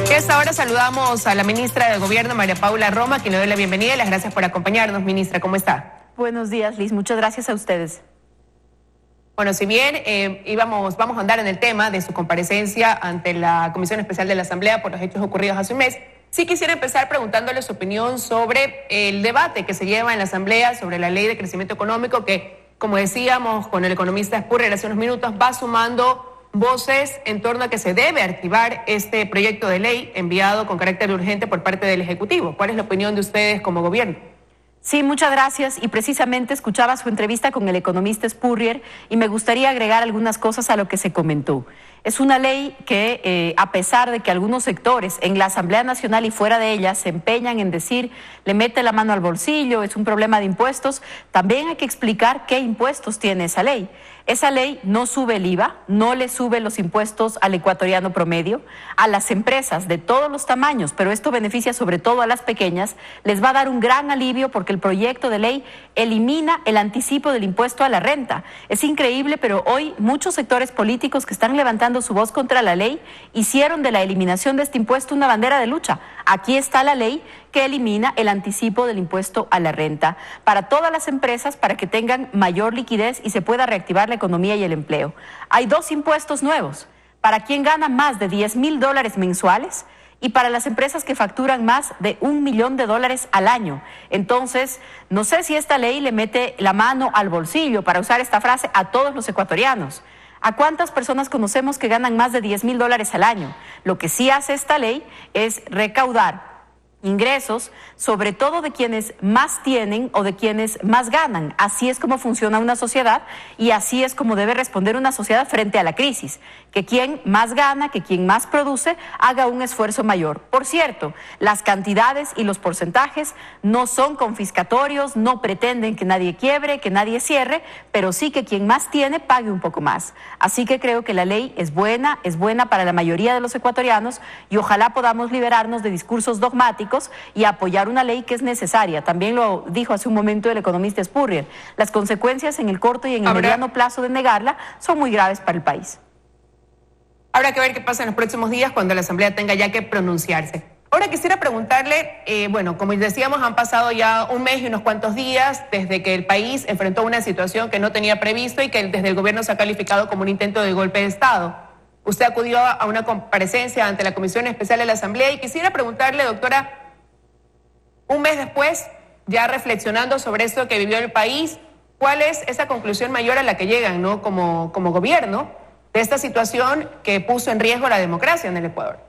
A esta hora saludamos a la ministra de Gobierno, María Paula Roma, quien le doy la bienvenida y las gracias por acompañarnos. Ministra, ¿cómo está? Buenos días, Liz. Muchas gracias a ustedes. Bueno, si bien vamos a andar en el tema de su comparecencia ante la Comisión Especial de la Asamblea por los hechos ocurridos hace un mes, sí quisiera empezar preguntándole su opinión sobre el debate que se lleva en la Asamblea sobre la Ley de Crecimiento Económico que, como decíamos con el economista Spurrier hace unos minutos, va sumando voces en torno a que se debe archivar este proyecto de ley enviado con carácter urgente por parte del Ejecutivo. ¿Cuál es la opinión de ustedes como gobierno? Sí, muchas gracias. Y precisamente escuchaba su entrevista con el economista Spurrier y me gustaría agregar algunas cosas a lo que se comentó. Es una ley que, a pesar de que algunos sectores en la Asamblea Nacional y fuera de ella se empeñan en decir, le mete la mano al bolsillo, es un problema de impuestos, también hay que explicar qué impuestos tiene esa ley. Esa ley no sube el IVA, no le sube los impuestos al ecuatoriano promedio, a las empresas de todos los tamaños, pero esto beneficia sobre todo a las pequeñas, les va a dar un gran alivio porque el proyecto de ley elimina el anticipo del impuesto a la renta. Es increíble, pero hoy muchos sectores políticos que están levantando su voz contra la ley hicieron de la eliminación de este impuesto una bandera de lucha. Aquí está la ley que elimina el anticipo del impuesto a la renta para todas las empresas, para que tengan mayor liquidez y se pueda reactivar la economía y el empleo. Hay dos impuestos nuevos, para quien gana más de $10,000 mensuales y para las empresas que facturan más de $1 millón al año. Entonces, no sé si esta ley le mete la mano al bolsillo, para usar esta frase, a todos los ecuatorianos. ¿A cuántas personas conocemos que ganan más de $10,000 al año? Lo que sí hace esta ley es recaudar ingresos, sobre todo de quienes más tienen o de quienes más ganan. Así es como funciona una sociedad y así es como debe responder una sociedad frente a la crisis. Que quien más gana, que quien más produce, haga un esfuerzo mayor. Por cierto, las cantidades y los porcentajes no son confiscatorios, no pretenden que nadie quiebre, que nadie cierre, pero sí que quien más tiene pague un poco más. Así que creo que la ley es buena para la mayoría de los ecuatorianos y ojalá podamos liberarnos de discursos dogmáticos y apoyar una ley que es necesaria. También lo dijo hace un momento el economista Spurrier. Las consecuencias en el corto y en el mediano plazo de negarla son muy graves para el país. Habrá que ver qué pasa en los próximos días cuando la Asamblea tenga ya que pronunciarse. Ahora quisiera preguntarle, como decíamos, han pasado ya un mes y unos cuantos días desde que el país enfrentó una situación que no tenía previsto y que desde el gobierno se ha calificado como un intento de golpe de Estado. Usted acudió a una comparecencia ante la Comisión Especial de la Asamblea y quisiera preguntarle, doctora, un mes después, ya reflexionando sobre esto que vivió el país, ¿cuál es esa conclusión mayor a la que llegan, ¿no? como gobierno de esta situación que puso en riesgo la democracia en el Ecuador?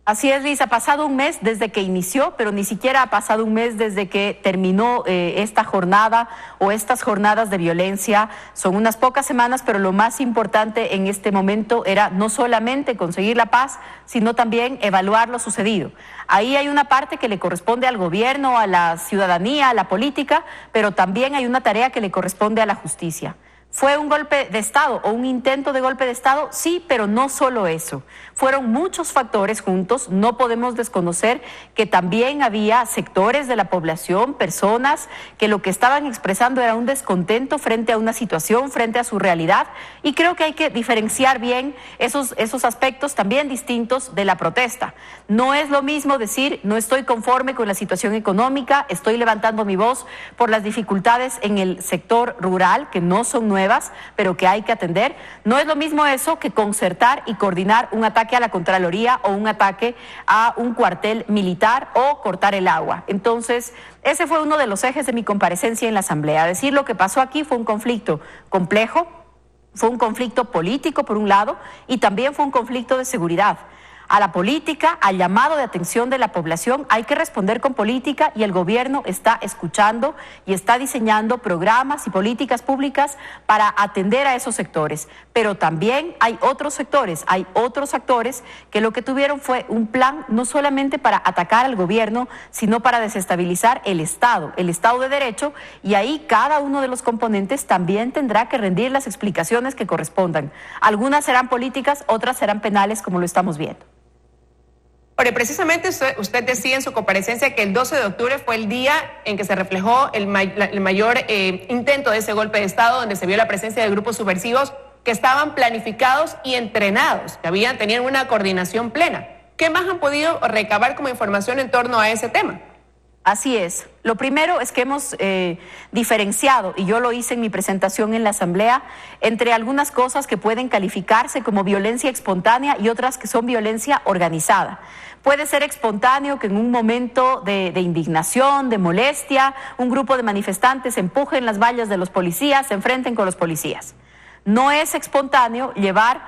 Así es, Liz, ha pasado un mes desde que inició, pero ni siquiera ha pasado un mes desde que terminó esta jornada o estas jornadas de violencia. Son unas pocas semanas, pero lo más importante en este momento era no solamente conseguir la paz, sino también evaluar lo sucedido. Ahí hay una parte que le corresponde al gobierno, a la ciudadanía, a la política, pero también hay una tarea que le corresponde a la justicia. ¿Fue un golpe de Estado o un intento de golpe de Estado? Sí, pero no solo eso. Fueron muchos factores juntos. No podemos desconocer que también había sectores de la población, personas que lo que estaban expresando era un descontento frente a una situación, frente a su realidad. Y creo que hay que diferenciar bien esos aspectos también distintos de la protesta. No es lo mismo decir, no estoy conforme con la situación económica, estoy levantando mi voz por las dificultades en el sector rural, que no son nuevas, pero que hay que atender. No es lo mismo eso que concertar y coordinar un ataque a la Contraloría o un ataque a un cuartel militar o cortar el agua. Entonces, ese fue uno de los ejes de mi comparecencia en la Asamblea. Decir lo que pasó aquí fue un conflicto complejo, fue un conflicto político por un lado y también fue un conflicto de seguridad. A la política, al llamado de atención de la población, hay que responder con política y el gobierno está escuchando y está diseñando programas y políticas públicas para atender a esos sectores. Pero también hay otros sectores, hay otros actores que lo que tuvieron fue un plan no solamente para atacar al gobierno, sino para desestabilizar el Estado de Derecho, y ahí cada uno de los componentes también tendrá que rendir las explicaciones que correspondan. Algunas serán políticas, otras serán penales, como lo estamos viendo. Ahora, precisamente usted decía en su comparecencia que el 12 de octubre fue el día en que se reflejó el mayor intento de ese golpe de Estado, donde se vio la presencia de grupos subversivos que estaban planificados y entrenados, que tenían una coordinación plena. ¿Qué más han podido recabar como información en torno a ese tema? Así es. Lo primero es que hemos diferenciado, y yo lo hice en mi presentación en la Asamblea, entre algunas cosas que pueden calificarse como violencia espontánea y otras que son violencia organizada. Puede ser espontáneo que en un momento de indignación, de molestia, un grupo de manifestantes empujen las vallas de los policías, se enfrenten con los policías. No es espontáneo llevar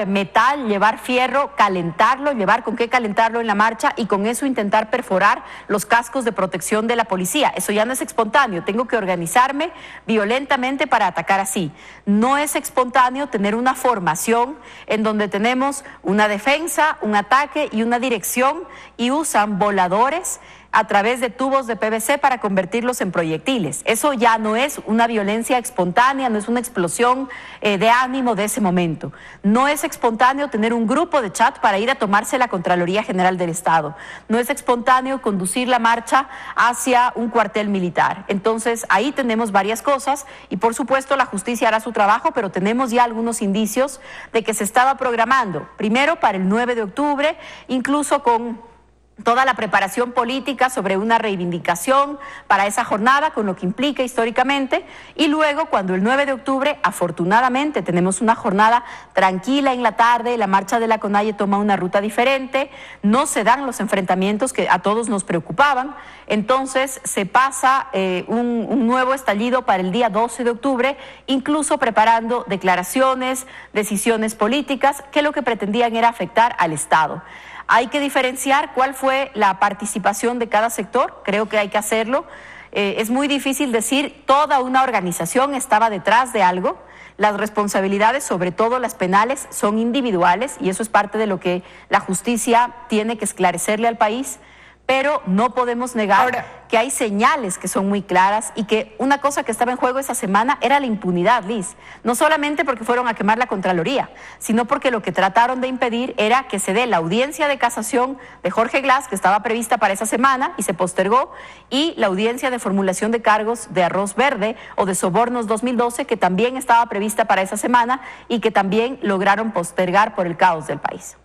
metal, llevar fierro, calentarlo, llevar con qué calentarlo en la marcha y con eso intentar perforar los cascos de protección de la policía. Eso ya no es espontáneo, tengo que organizarme violentamente para atacar así. No es espontáneo tener una formación en donde tenemos una defensa, un ataque y una dirección y usan voladores a través de tubos de PVC para convertirlos en proyectiles. Eso ya no es una violencia espontánea, no es una explosión de ánimo de ese momento. No es espontáneo tener un grupo de chat para ir a tomarse la Contraloría General del Estado. No es espontáneo conducir la marcha hacia un cuartel militar. Entonces, ahí tenemos varias cosas y, por supuesto, la justicia hará su trabajo, pero tenemos ya algunos indicios de que se estaba programando, primero para el 9 de octubre, incluso con toda la preparación política sobre una reivindicación para esa jornada, con lo que implica históricamente, y luego cuando el 9 de octubre, afortunadamente, tenemos una jornada tranquila en la tarde, la marcha de la CONAIE toma una ruta diferente, no se dan los enfrentamientos que a todos nos preocupaban, entonces se pasa un nuevo estallido para el día 12 de octubre, incluso preparando declaraciones, decisiones políticas, que lo que pretendían era afectar al Estado. Hay que diferenciar cuál fue la participación de cada sector, creo que hay que hacerlo. Es muy difícil decir toda una organización estaba detrás de algo. Las responsabilidades, sobre todo las penales, son individuales y eso es parte de lo que la justicia tiene que esclarecerle al país. Pero no podemos negar que hay señales que son muy claras y que una cosa que estaba en juego esa semana era la impunidad, Liz. No solamente porque fueron a quemar la Contraloría, sino porque lo que trataron de impedir era que se dé la audiencia de casación de Jorge Glass, que estaba prevista para esa semana y se postergó, y la audiencia de formulación de cargos de Arroz Verde o de Sobornos 2012, que también estaba prevista para esa semana y que también lograron postergar por el caos del país.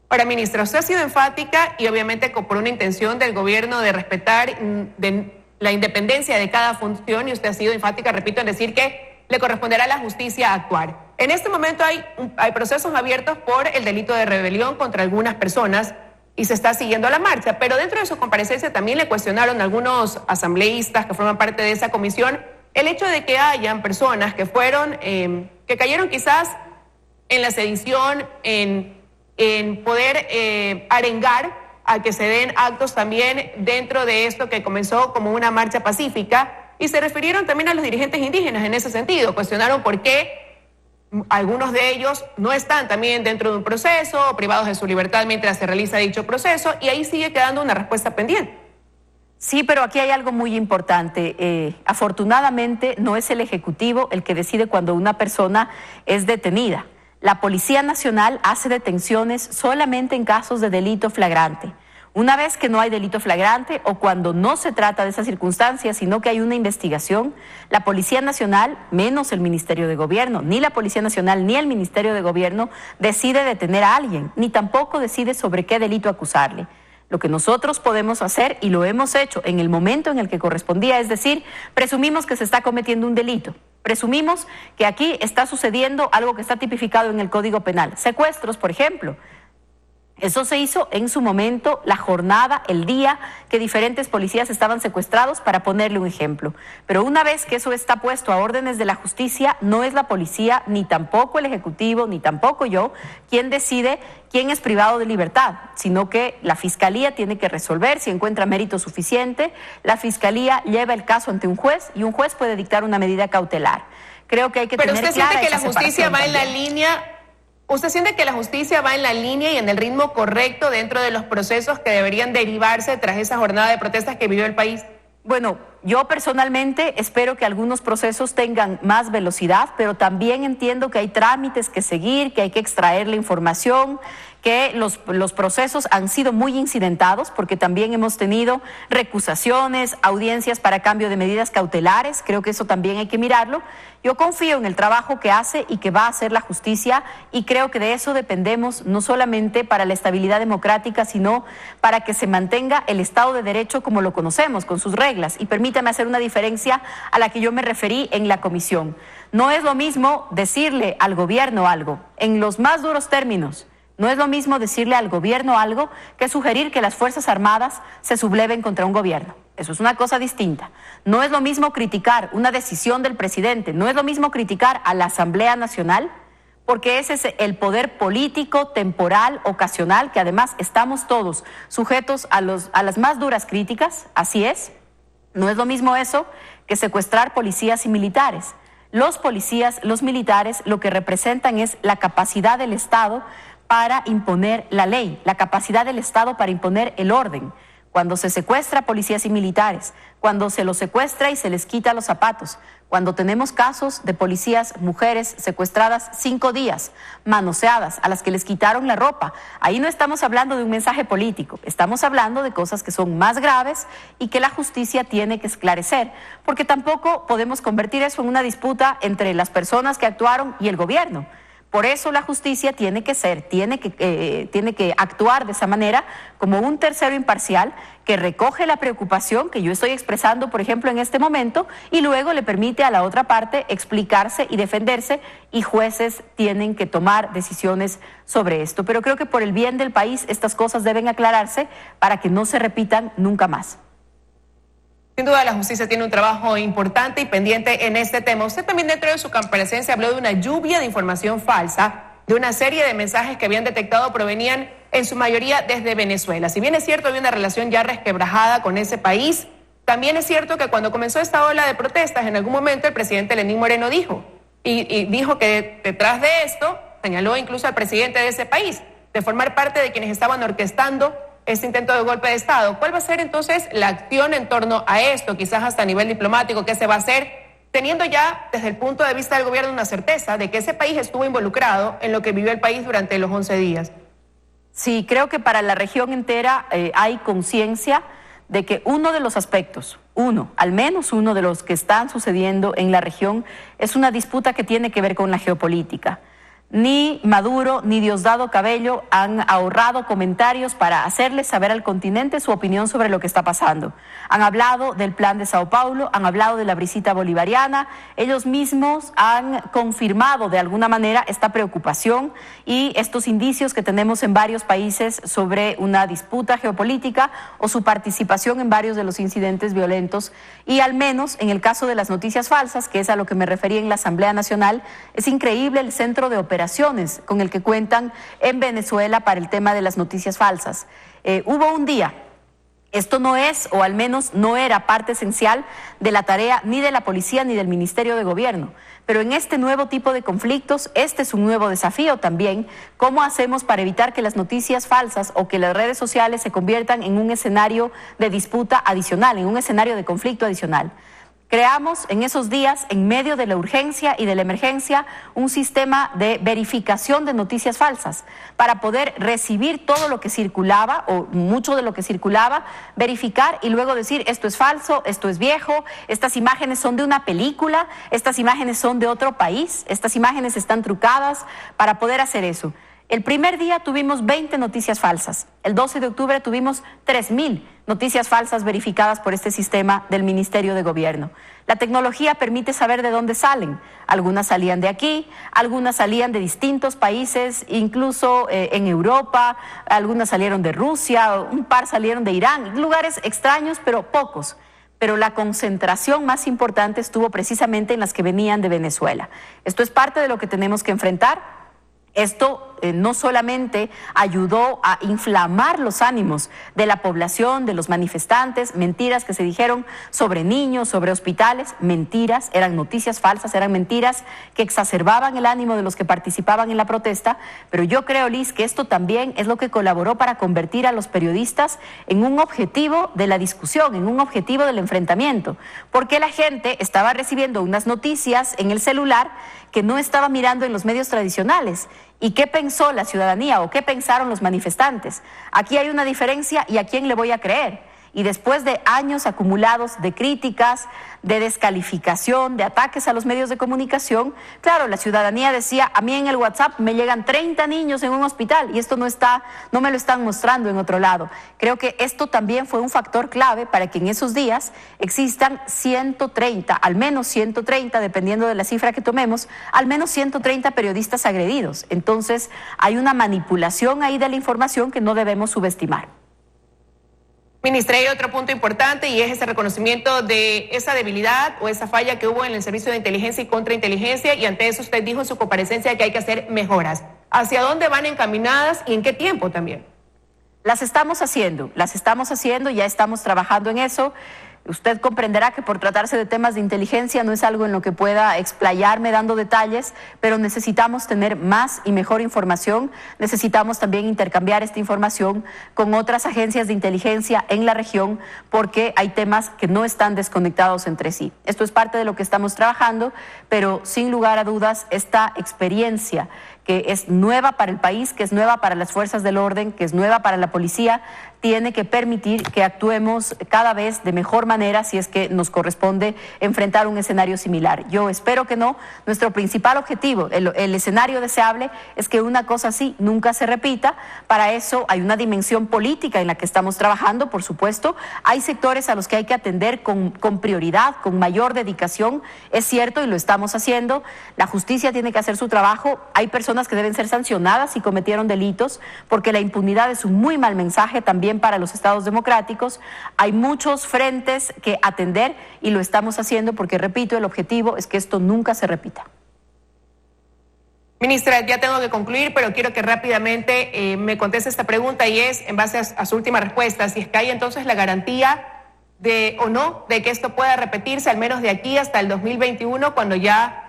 Ahora, ministra, usted ha sido enfática y obviamente por una intención del gobierno de respetar la independencia de cada función, y usted ha sido enfática, repito, en decir que le corresponderá a la justicia actuar. En este momento hay procesos abiertos por el delito de rebelión contra algunas personas y se está siguiendo la marcha, pero dentro de su comparecencia también le cuestionaron algunos asambleístas que forman parte de esa comisión el hecho de que hayan personas que que cayeron quizás en la sedición, en poder arengar a que se den actos también dentro de esto que comenzó como una marcha pacífica, y se refirieron también a los dirigentes indígenas en ese sentido. Cuestionaron por qué algunos de ellos no están también dentro de un proceso, privados de su libertad mientras se realiza dicho proceso, y ahí sigue quedando una respuesta pendiente. Sí, pero aquí hay algo muy importante. Afortunadamente no es el Ejecutivo el que decide cuando una persona es detenida. La Policía Nacional hace detenciones solamente en casos de delito flagrante. Una vez que no hay delito flagrante o cuando no se trata de esas circunstancias, sino que hay una investigación, la Policía Nacional, menos el Ministerio de Gobierno, ni la Policía Nacional ni el Ministerio de Gobierno decide detener a alguien, ni tampoco decide sobre qué delito acusarle. Lo que nosotros podemos hacer, y lo hemos hecho en el momento en el que correspondía, es decir, presumimos que se está cometiendo un delito. Presumimos que aquí está sucediendo algo que está tipificado en el Código Penal. Secuestros, por ejemplo. Eso se hizo en su momento, la jornada, el día que diferentes policías estaban secuestrados, para ponerle un ejemplo. Pero una vez que eso está puesto a órdenes de la justicia, no es la policía, ni tampoco el Ejecutivo, ni tampoco yo, quien decide quién es privado de libertad, sino que la Fiscalía tiene que resolver si encuentra mérito suficiente. La Fiscalía lleva el caso ante un juez y un juez puede dictar una medida cautelar. Creo que hay que tener clara esa separación. Pero usted siente que la justicia va en la línea. ¿Usted siente que la justicia va en la línea y en el ritmo correcto dentro de los procesos que deberían derivarse tras esa jornada de protestas que vivió el país? Bueno, Yo personalmente espero que algunos procesos tengan más velocidad, pero también entiendo que hay trámites que seguir, que hay que extraer la información, que los procesos han sido muy incidentados porque también hemos tenido recusaciones, audiencias para cambio de medidas cautelares. Creo que eso también hay que mirarlo. Yo confío en el trabajo que hace y que va a hacer la justicia, y creo que de eso dependemos no solamente para la estabilidad democrática, sino para que se mantenga el Estado de Derecho como lo conocemos, con sus reglas. Y permítame hacer una diferencia a la que yo me referí en la comisión. No es lo mismo decirle al gobierno algo, en los más duros términos. No es lo mismo decirle al gobierno algo que sugerir que las Fuerzas Armadas se subleven contra un gobierno. Eso es una cosa distinta. No es lo mismo criticar una decisión del presidente, no es lo mismo criticar a la Asamblea Nacional, porque ese es el poder político, temporal, ocasional, que además estamos todos sujetos a las más duras críticas, así es. No es lo mismo eso que secuestrar policías y militares. Los policías, los militares, lo que representan es la capacidad del Estado para imponer la ley, la capacidad del Estado para imponer el orden. Cuando se secuestra policías y militares, cuando se los secuestra y se les quita los zapatos, cuando tenemos casos de policías, mujeres secuestradas 5 días, manoseadas, a las que les quitaron la ropa, ahí no estamos hablando de un mensaje político, estamos hablando de cosas que son más graves y que la justicia tiene que esclarecer, porque tampoco podemos convertir eso en una disputa entre las personas que actuaron y el gobierno. Por eso la justicia tiene que actuar de esa manera, como un tercero imparcial que recoge la preocupación que yo estoy expresando, por ejemplo, en este momento, y luego le permite a la otra parte explicarse y defenderse, y jueces tienen que tomar decisiones sobre esto. Pero creo que por el bien del país estas cosas deben aclararse para que no se repitan nunca más. Sin duda la justicia tiene un trabajo importante y pendiente en este tema. Usted también dentro de su comparecencia habló de una lluvia de información falsa, de una serie de mensajes que habían detectado provenían en su mayoría desde Venezuela. Si bien es cierto, había una relación ya resquebrajada con ese país, también es cierto que cuando comenzó esta ola de protestas, en algún momento el presidente Lenín Moreno dijo que detrás de esto, señaló incluso al presidente de ese país, de formar parte de quienes estaban orquestando este intento de golpe de Estado. ¿Cuál va a ser entonces la acción en torno a esto, quizás hasta a nivel diplomático? ¿Qué se va a hacer, teniendo ya desde el punto de vista del gobierno una certeza de que ese país estuvo involucrado en lo que vivió el país durante los 11 días? Sí, creo que para la región entera hay conciencia de que uno de los aspectos, al menos uno de los que están sucediendo en la región, es una disputa que tiene que ver con la geopolítica. Ni Maduro ni Diosdado Cabello han ahorrado comentarios para hacerle saber al continente su opinión sobre lo que está pasando. Han hablado del plan de Sao Paulo, han hablado de la brisita bolivariana, ellos mismos han confirmado de alguna manera esta preocupación y estos indicios que tenemos en varios países sobre una disputa geopolítica o su participación en varios de los incidentes violentos. Y al menos en el caso de las noticias falsas, que es a lo que me refería en la Asamblea Nacional, es increíble el centro de operaciones con el que cuentan en Venezuela para el tema de las noticias falsas. Hubo un día, esto no es, o al menos no era parte esencial de la tarea ni de la policía ni del Ministerio de Gobierno, pero en este nuevo tipo de conflictos, este es un nuevo desafío también. ¿Cómo hacemos para evitar que las noticias falsas o que las redes sociales se conviertan en un escenario de disputa adicional, en un escenario de conflicto adicional? Creamos en esos días, en medio de la urgencia y de la emergencia, un sistema de verificación de noticias falsas para poder recibir todo lo que circulaba o mucho de lo que circulaba, verificar y luego decir esto es falso, esto es viejo, estas imágenes son de una película, estas imágenes son de otro país, estas imágenes están trucadas, para poder hacer eso. El primer día tuvimos 20 noticias falsas. El 12 de octubre tuvimos 3.000 noticias falsas verificadas por este sistema del Ministerio de Gobierno. La tecnología permite saber de dónde salen. Algunas salían de aquí, algunas salían de distintos países, incluso en Europa, algunas salieron de Rusia, un par salieron de Irán, lugares extraños, pero pocos. Pero la concentración más importante estuvo precisamente en las que venían de Venezuela. Esto es parte de lo que tenemos que enfrentar. Esto no solamente ayudó a inflamar los ánimos de la población, de los manifestantes, mentiras que se dijeron sobre niños, sobre hospitales, mentiras, eran noticias falsas, eran mentiras que exacerbaban el ánimo de los que participaban en la protesta, pero yo creo, Liz, que esto también es lo que colaboró para convertir a los periodistas en un objetivo de la discusión, en un objetivo del enfrentamiento, porque la gente estaba recibiendo unas noticias en el celular que no estaba mirando en los medios tradicionales. ¿Y qué pensó la ciudadanía o qué pensaron los manifestantes? Aquí hay una diferencia y ¿a quién le voy a creer? Y después de años acumulados de críticas, de descalificación, de ataques a los medios de comunicación, claro, la ciudadanía decía, a mí en el WhatsApp me llegan 30 niños en un hospital y esto no me lo están mostrando en otro lado. Creo que esto también fue un factor clave para que en esos días existan 130, al menos 130, dependiendo de la cifra que tomemos, al menos 130 periodistas agredidos. Entonces, hay una manipulación ahí de la información que no debemos subestimar. Ministra, hay otro punto importante y es ese reconocimiento de esa debilidad o esa falla que hubo en el servicio de inteligencia y contrainteligencia, y ante eso usted dijo en su comparecencia que hay que hacer mejoras. ¿Hacia dónde van encaminadas y en qué tiempo también? Las estamos haciendo, ya estamos trabajando en eso. Usted comprenderá que por tratarse de temas de inteligencia no es algo en lo que pueda explayarme dando detalles, pero necesitamos tener más y mejor información. Necesitamos también intercambiar esta información con otras agencias de inteligencia en la región, porque hay temas que no están desconectados entre sí. Esto es parte de lo que estamos trabajando, pero sin lugar a dudas esta experiencia que es nueva para el país, que es nueva para las fuerzas del orden, que es nueva para la policía, tiene que permitir que actuemos cada vez de mejor manera si es que nos corresponde enfrentar un escenario similar. Yo espero que no. Nuestro principal objetivo, el escenario deseable, es que una cosa así nunca se repita. Para eso hay una dimensión política en la que estamos trabajando, por supuesto. Hay sectores a los que hay que atender con prioridad, con mayor dedicación. Es cierto y lo estamos haciendo. La justicia tiene que hacer su trabajo. Hay personas que deben ser sancionadas si cometieron delitos, porque la impunidad es un muy mal mensaje también para los estados democráticos. Hay muchos frentes que atender y lo estamos haciendo porque, repito, el objetivo es que esto nunca se repita. Ministra, ya tengo que concluir, pero quiero que rápidamente me conteste esta pregunta, y es en base a su última respuesta, si es que hay entonces la garantía de o no de que esto pueda repetirse al menos de aquí hasta el 2021, cuando ya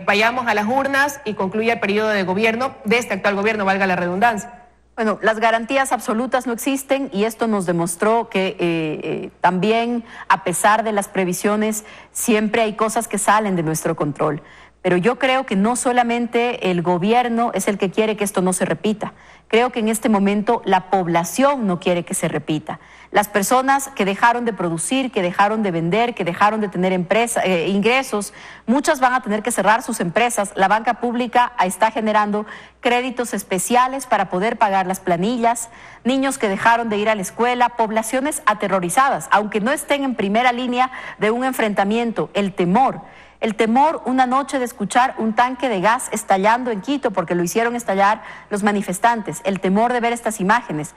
vayamos a las urnas y concluya el periodo de gobierno, de este actual gobierno, valga la redundancia. Bueno, las garantías absolutas no existen y esto nos demostró que también, a pesar de las previsiones, siempre hay cosas que salen de nuestro control. Pero yo creo que no solamente el gobierno es el que quiere que esto no se repita. Creo que en este momento la población no quiere que se repita. Las personas que dejaron de producir, que dejaron de vender, que dejaron de tener ingresos, muchas van a tener que cerrar sus empresas. La banca pública está generando créditos especiales para poder pagar las planillas, niños que dejaron de ir a la escuela, poblaciones aterrorizadas, aunque no estén en primera línea de un enfrentamiento. El temor una noche de escuchar un tanque de gas estallando en Quito, porque lo hicieron estallar los manifestantes, el temor de ver estas imágenes,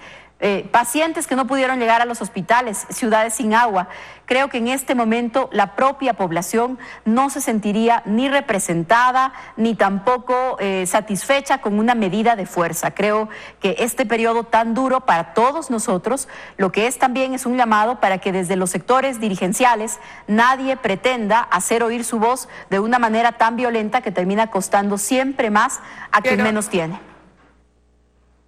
pacientes que no pudieron llegar a los hospitales, ciudades sin agua. Creo que en este momento la propia población no se sentiría ni representada ni tampoco satisfecha con una medida de fuerza. Creo que este periodo tan duro para todos nosotros, lo que es también es un llamado para que desde los sectores dirigenciales nadie pretenda hacer oír su voz de una manera tan violenta que termina costando siempre más a quien menos tiene.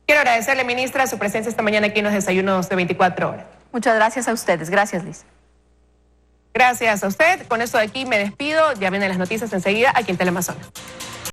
Quiero agradecerle, ministra, su presencia esta mañana aquí en los desayunos de 24 horas. Muchas gracias a ustedes. Gracias, Liz. Gracias a usted. Con esto de aquí me despido. Ya vienen las noticias enseguida aquí en Teleamazonas.